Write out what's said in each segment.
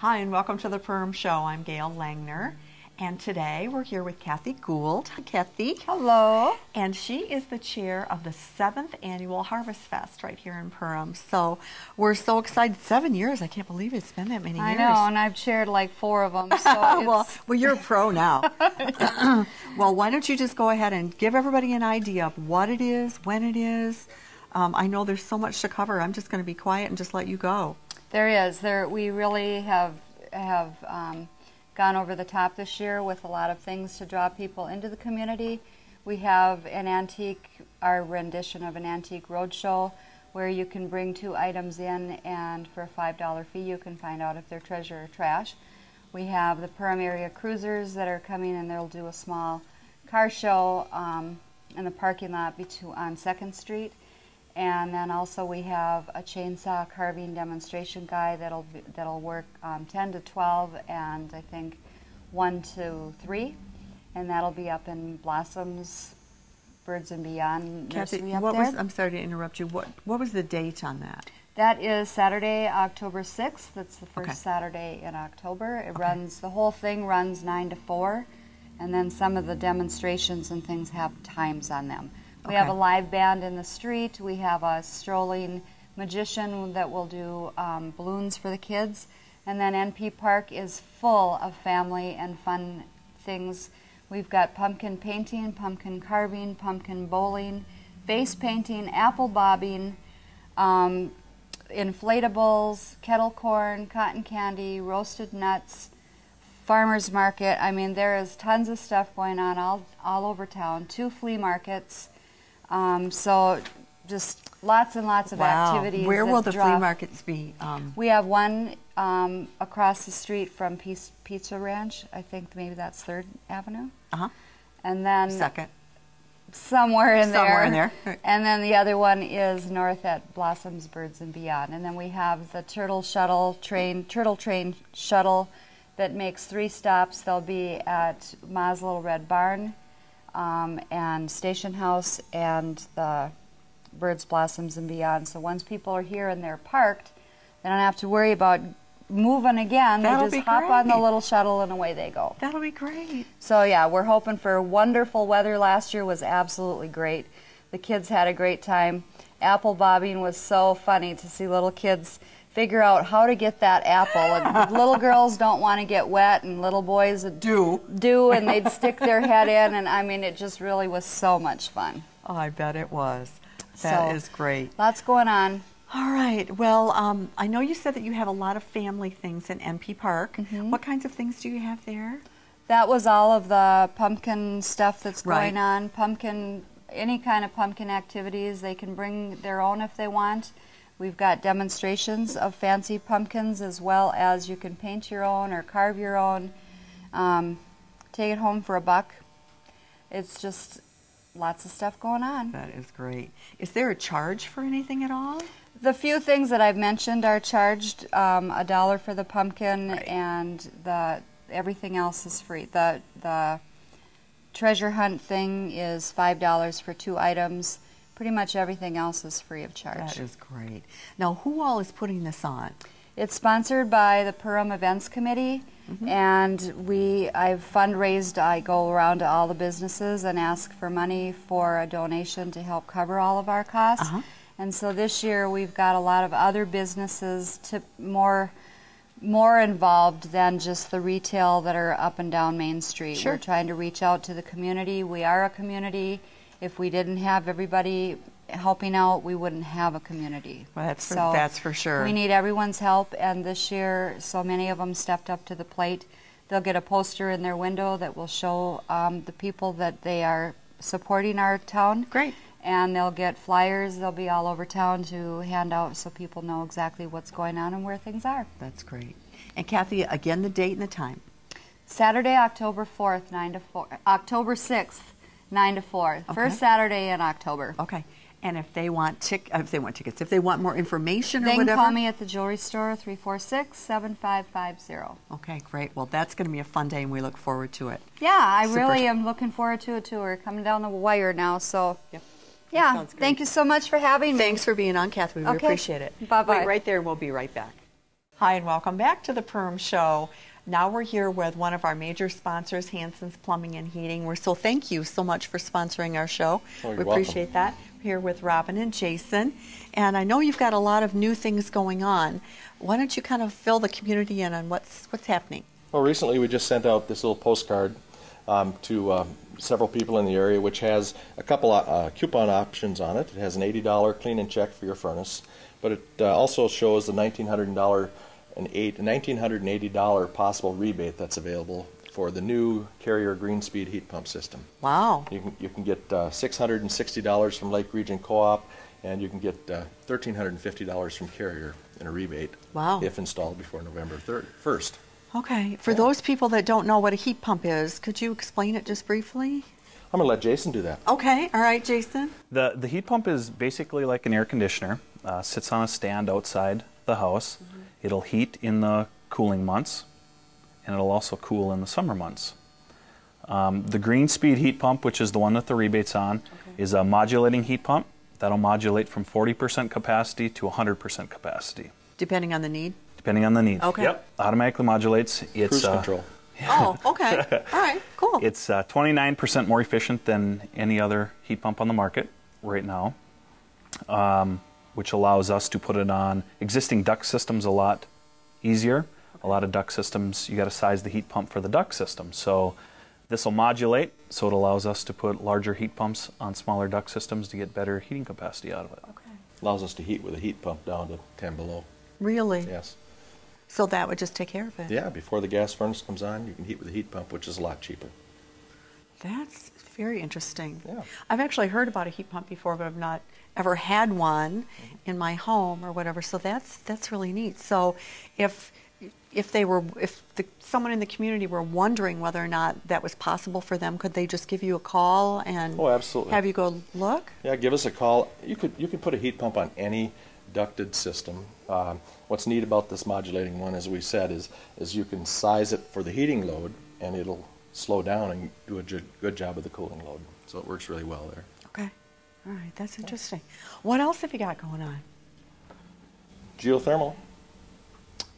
Hi, and welcome to the Perm Show. I'm Gail Langner, and today we're here with Kathy Gould. Hi, Kathy. Hello. And she is the chair of the 7th Annual Harvest Fest right here in Perham. So we're so excited. 7 years. I can't believe it's been that many years. I know, and I've chaired like 4 of them. So well, you're a pro now. Well, why don't you just go ahead and give everybody an idea of what it is, when it is. I know there's so much to cover. I'm just going to be quiet and just let you go. There is. We really have gone over the top this year with a lot of things to draw people into the community. We have our rendition of an antique roadshow where you can bring 2 items in, and for a $5 fee you can find out if they're treasure or trash. We have the Perham area cruisers that are coming, and they'll do a small car show in the parking lot on 2nd Street. And then also we have a chainsaw carving demonstration guy that'll work 10 to 12 and I think 1 to 3, and that'll be up in Blossoms, Birds and Beyond Nursery up there. I'm sorry to interrupt you. What was the date on that? That is Saturday, October 6th. That's the first Saturday in October. It runs. The whole thing runs 9 to 4, and then some of the demonstrations and things have times on them. We have a live band in the street. We have a strolling magician that will do balloons for the kids. And then NP Park is full of family and fun things. We've got pumpkin painting, pumpkin carving, pumpkin bowling, face painting, apple bobbing, inflatables, kettle corn, cotton candy, roasted nuts, farmer's market. I mean, there is tons of stuff going on all over town. 2 flea markets. So just lots and lots of activities. Where will the flea markets be? We have one across the street from Pizza Ranch. I think maybe that's 3rd Avenue. And then 2nd. Somewhere in there. And then the other one is north at Blossoms, Birds and Beyond. And then we have the turtle train shuttle that makes 3 stops. They'll be at Ma's Little Red Barn, and Station House, and the Birds, Blossoms, and Beyond. So once people are here and they're parked, they don't have to worry about moving again. They just hop on the little shuttle and away they go. That'll be great. So yeah, we're hoping for wonderful weather. Last year was absolutely great. The kids had a great time. Apple bobbing was so funny to see little kids figure out how to get that apple. And little girls don't want to get wet, and little boys do, and they'd stick their head in, and I mean, it just really was so much fun. Oh, I bet it was. That is great. Lots going on. All right. Well, I know you said that you have a lot of family things in NP Park. What kinds of things do you have there? That was all of the pumpkin stuff that's going on. Pumpkin, any kind of pumpkin activities. They can bring their own if they want. We've got demonstrations of fancy pumpkins, as well as you can paint your own or carve your own. Take it home for $1. It's just lots of stuff going on. That is great. Is there a charge for anything at all? The few things that I've mentioned are charged $1 for the pumpkin, and everything else is free. The treasure hunt thing is $5 for 2 items. Pretty much everything else is free of charge. That is great. Now, who all is putting this on? It's sponsored by the Perham Events Committee, and I've fundraised. I go around to all the businesses and ask for money for a donation to help cover all of our costs. And so this year we've got a lot of other businesses more involved than just the retail that are up and down Main Street. We're trying to reach out to the community. We are a community. If we didn't have everybody helping out, we wouldn't have a community. Well, that's for sure. We need everyone's help, and this year so many of them stepped up to the plate. They'll get a poster in their window that will show the people that they are supporting our town. Great. And they'll get flyers. They'll be all over town to hand out so people know exactly what's going on and where things are. That's great. And Kathy, again, the date and the time. Saturday, October 4th, 9 to 4. October 6th. 9 to 4. First Saturday in October. Okay. And if they want tickets, if they want more information or whatever, they can call me at the jewelry store, 346-7550. Okay, great. Well, that's going to be a fun day, and we look forward to it. Yeah, I really am looking forward to it too. We're coming down the wire now, so yeah. Thank you so much for having me. Thanks for being on, Kathy. We appreciate it. Bye-bye. Wait right there, and we'll be right back. Hi, and welcome back to the Perm Show. Now we're here with one of our major sponsors, Hanson's Plumbing and Heating. Thank you so much for sponsoring our show. Oh, we you're appreciate that. We're here with Robin and Jason, and I know you've got a lot of new things going on. Why don't you kind of fill the community in on what's happening? Well, recently we just sent out this little postcard to several people in the area, which has a couple coupon options on it. It has an $80 clean-in check for your furnace, but it also shows the $1,980 possible rebate that's available for the new Carrier Green Speed heat pump system. Wow. You can get $660 from Lake Region Co-op, and you can get $1,350 from Carrier in a rebate. Wow. If installed before November 1st. Okay. For those people that don't know what a heat pump is, could you explain it just briefly? I'm going to let Jason do that. Okay. All right, Jason. The heat pump is basically like an air conditioner. Sits on a stand outside the house. Mm-hmm. It'll heat in the cooling months, and it'll also cool in the summer months. The Green Speed heat pump, which is the one that the rebate's on, is a modulating heat pump that'll modulate from 40% capacity to 100% capacity. Depending on the need? Depending on the need. Okay. Yep. Automatically modulates. Cruise control. Oh, okay. All right, cool. It's 29% more efficient than any other heat pump on the market right now, which allows us to put it on existing duct systems a lot easier. A lot of duct systems, you got to size the heat pump for the duct system. So this will modulate, so it allows us to put larger heat pumps on smaller duct systems to get better heating capacity out of it. Okay. Allows us to heat with a heat pump down to 10 below. Really? Yes. So that would just take care of it? Yeah, before the gas furnace comes on, you can heat with a heat pump, which is a lot cheaper. That's very interesting. Yeah. I've actually heard about a heat pump before, but I've not ever had one in my home or whatever. So that's really neat. So if someone in the community were wondering whether or not that was possible for them, could they just give you a call and absolutely. Have you go look? Yeah, give us a call. You could put a heat pump on any ducted system. What's neat about this modulating one, as we said, is you can size it for the heating load, and it'll slow down and do a good job of the cooling load. So it works really well there. Okay. All right. That's interesting. What else have you got going on? Geothermal.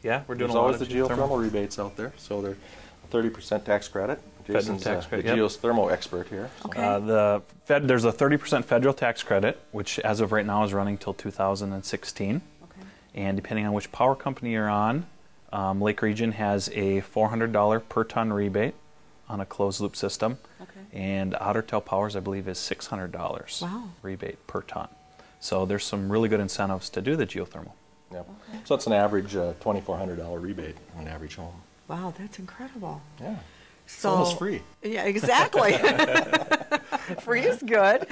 Yeah, we're doing There's a lot always of the geothermal rebates out there. So they're a 30% tax credit. Jason's tax credit, the yep. geothermal expert here. So. Okay. There's a 30% federal tax credit, which as of right now is running till 2016. Okay. And depending on which power company you're on, Lake Region has a $400 per ton rebate on a closed loop system. Okay. And Ottertail Power's, I believe, is $600 Wow. rebate per ton. So there's some really good incentives to do the geothermal. Yep. Okay. So it's an average $2,400 rebate on an average home. Wow, that's incredible. Yeah. So it's almost free. Yeah, exactly. Free is good.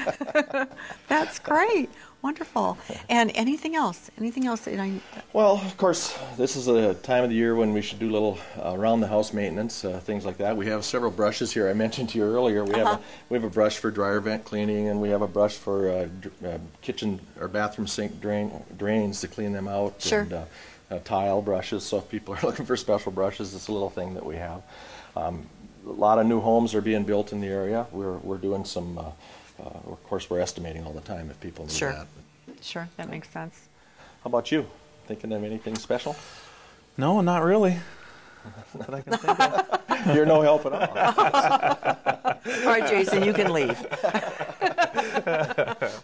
That's great. Wonderful. And anything else? Anything else that Well, of course, this is a time of the year when we should do little around-the-house maintenance, things like that. We have several brushes here. I mentioned to you earlier. We have a brush for dryer vent cleaning, and we have a brush for kitchen or bathroom sink drains to clean them out. Sure. And tile brushes. So if people are looking for special brushes, it's a little thing that we have. A lot of new homes are being built in the area. We're doing some. Of course, we're estimating all the time if people need Sure. that. Sure, that makes sense. How about you? Thinking of anything special? No, not really. That I can think of. You're no help at all. All right, Jason, you can leave.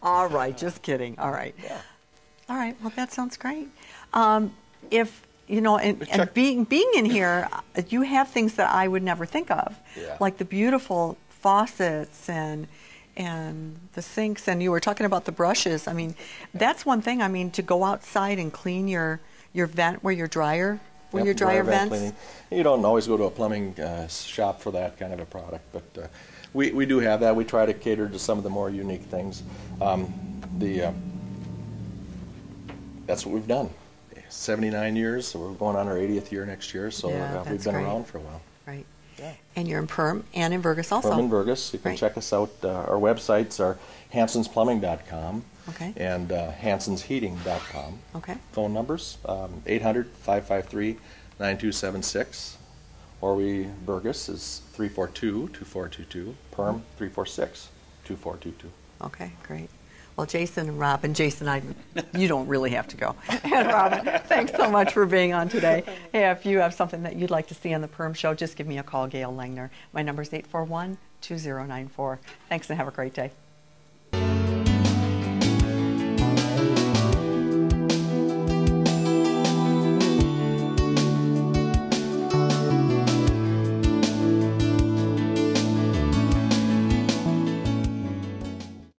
All right, just kidding. All right. Yeah. All right, well, that sounds great. If, you know, and being in here, you have things that I would never think of, Yeah. like the beautiful faucets and the sinks, and you were talking about the brushes. I mean, that's one thing. I mean, to go outside and clean your vent where your dryer Yep, dryer vent vents. cleaning. You don't always go to a plumbing shop for that kind of a product, but we do have that. We try to cater to some of the more unique things. That's what we've done. 79 years, so we're going on our 80th year next year, so Yeah, we've that's been great. around for a while. Right. Yeah. And you're in Perm and in Burgess also. Perm and Burgess. You can Right. check us out. Our websites are hansonsplumbing.com Okay. and hansonsheating.com. Okay. Phone numbers, 800-553-9276, or Burgess is 342-2422, Perm 346-2422. Okay, great. Well, Jason and Robin, you don't really have to go. And Robin, thanks so much for being on today. Hey, if you have something that you'd like to see on the Perm Show, just give me a call, Gail Langner. My number is 841-2094. Thanks and have a great day.